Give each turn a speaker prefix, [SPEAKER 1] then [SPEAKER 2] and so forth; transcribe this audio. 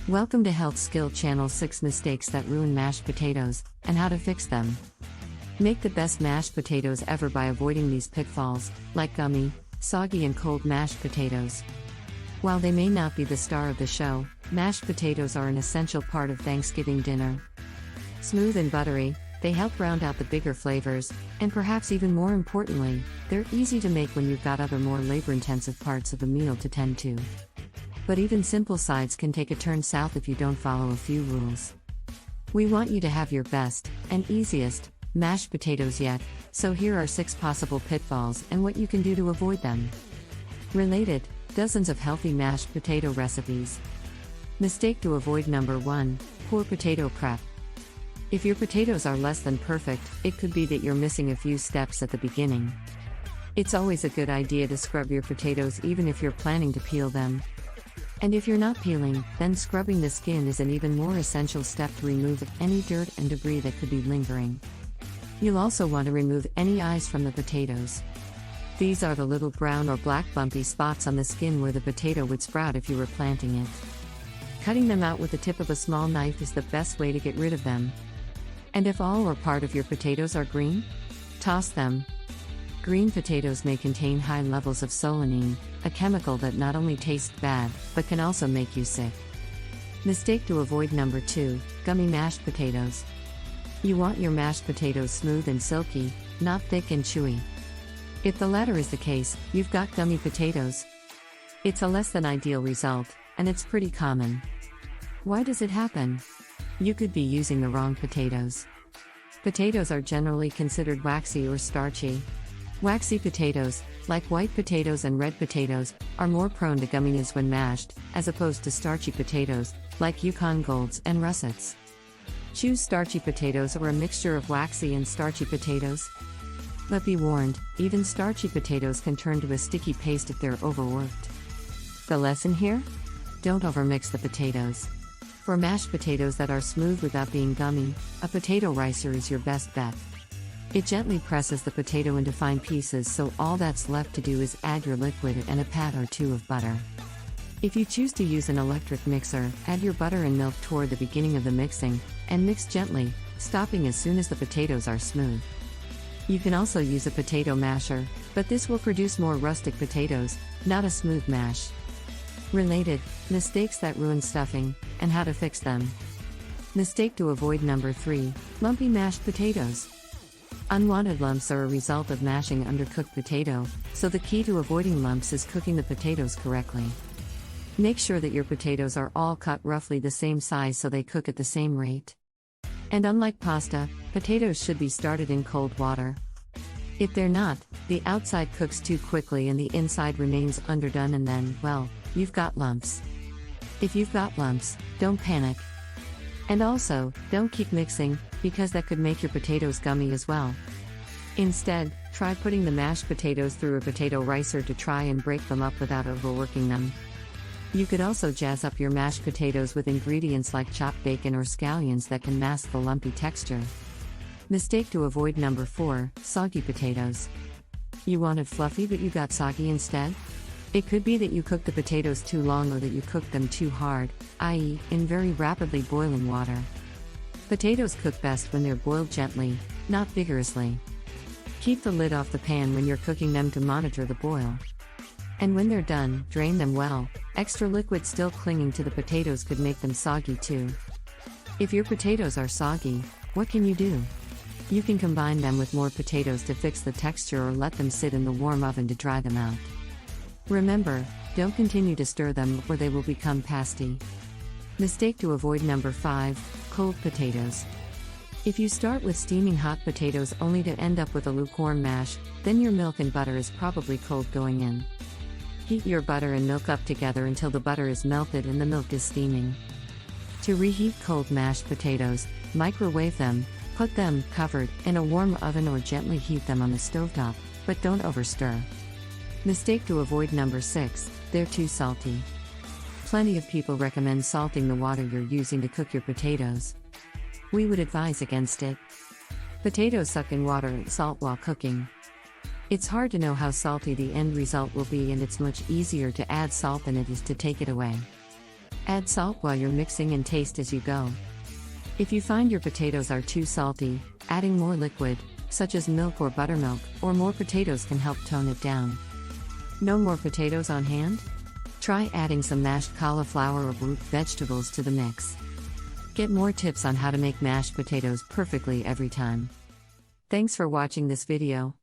[SPEAKER 1] Welcome to Health Skill Channel 6 Mistakes that ruin mashed potatoes, and how to fix them. Make the best mashed potatoes ever by avoiding these pitfalls, like gummy, soggy and cold mashed potatoes. While they may not be the star of the show, mashed potatoes are an essential part of Thanksgiving dinner. Smooth and buttery, they help round out the bigger flavors, and perhaps even more importantly, they're easy to make when you've got other more labor-intensive parts of the meal to tend to. But even simple sides can take a turn south if you don't follow a few rules. We want you to have your best, and easiest, mashed potatoes yet, so here are 6 possible pitfalls and what you can do to avoid them. Related, dozens of healthy mashed potato recipes. Mistake to avoid number 1, poor potato prep. If your potatoes are less than perfect, it could be that you're missing a few steps at the beginning. It's always a good idea to scrub your potatoes even if you're planning to peel them. And if you're not peeling, then scrubbing the skin is an even more essential step to remove any dirt and debris that could be lingering. You'll also want to remove any eyes from the potatoes. These are the little brown or black bumpy spots on the skin where the potato would sprout if you were planting it. Cutting them out with the tip of a small knife is the best way to get rid of them. And if all or part of your potatoes are green, toss them. Green potatoes may contain high levels of solanine, a chemical that not only tastes bad, but can also make you sick. Mistake to avoid number 2, gummy mashed potatoes. You want your mashed potatoes smooth and silky, not thick and chewy. If the latter is the case, you've got gummy potatoes. It's a less than ideal result, and it's pretty common. Why does it happen? You could be using the wrong potatoes. Potatoes are generally considered waxy or starchy. Waxy potatoes, like white potatoes and red potatoes, are more prone to gumminess when mashed, as opposed to starchy potatoes, like Yukon Golds and russets. Choose starchy potatoes or a mixture of waxy and starchy potatoes. But be warned, even starchy potatoes can turn to a sticky paste if they're overworked. The lesson here? Don't overmix the potatoes. For mashed potatoes that are smooth without being gummy, a potato ricer is your best bet. It gently presses the potato into fine pieces, so all that's left to do is add your liquid and a pat or 2 of butter. If you choose to use an electric mixer, add your butter and milk toward the beginning of the mixing, and mix gently, stopping as soon as the potatoes are smooth. You can also use a potato masher, but this will produce more rustic potatoes, not a smooth mash. Related, mistakes that ruin stuffing, and how to fix them. Mistake to avoid number 3, lumpy mashed potatoes. Unwanted lumps are a result of mashing undercooked potato, so the key to avoiding lumps is cooking the potatoes correctly. Make sure that your potatoes are all cut roughly the same size so they cook at the same rate. And unlike pasta, potatoes should be started in cold water. If they're not, the outside cooks too quickly and the inside remains underdone, and then, well, you've got lumps. If you've got lumps, don't panic. And also, don't keep mixing, because that could make your potatoes gummy as well. Instead, try putting the mashed potatoes through a potato ricer to try and break them up without overworking them. You could also jazz up your mashed potatoes with ingredients like chopped bacon or scallions that can mask the lumpy texture. Mistake to avoid number 4, soggy potatoes. You wanted fluffy but you got soggy instead? It could be that you cooked the potatoes too long or that you cooked them too hard, i.e., in very rapidly boiling water. Potatoes cook best when they're boiled gently, not vigorously. Keep the lid off the pan when you're cooking them to monitor the boil. And when they're done, drain them well. Extra liquid still clinging to the potatoes could make them soggy too. If your potatoes are soggy, what can you do? You can combine them with more potatoes to fix the texture or let them sit in the warm oven to dry them out. Remember, don't continue to stir them or they will become pasty. Mistake to avoid number 5, cold potatoes. If you start with steaming hot potatoes only to end up with a lukewarm mash, then your milk and butter is probably cold going in. Heat your butter and milk up together until the butter is melted and the milk is steaming. To reheat cold mashed potatoes, microwave them, put them, covered, in a warm oven or gently heat them on the stovetop, but don't overstir. Mistake to avoid number 6, they're too salty. Plenty of people recommend salting the water you're using to cook your potatoes. We would advise against it. Potatoes suck in water and salt while cooking. It's hard to know how salty the end result will be, and it's much easier to add salt than it is to take it away. Add salt while you're mixing and taste as you go. If you find your potatoes are too salty, adding more liquid, such as milk or buttermilk, or more potatoes can help tone it down. No more potatoes on hand? Try adding some mashed cauliflower or root vegetables to the mix. Get more tips on how to make mashed potatoes perfectly every time. Thanks for watching this video.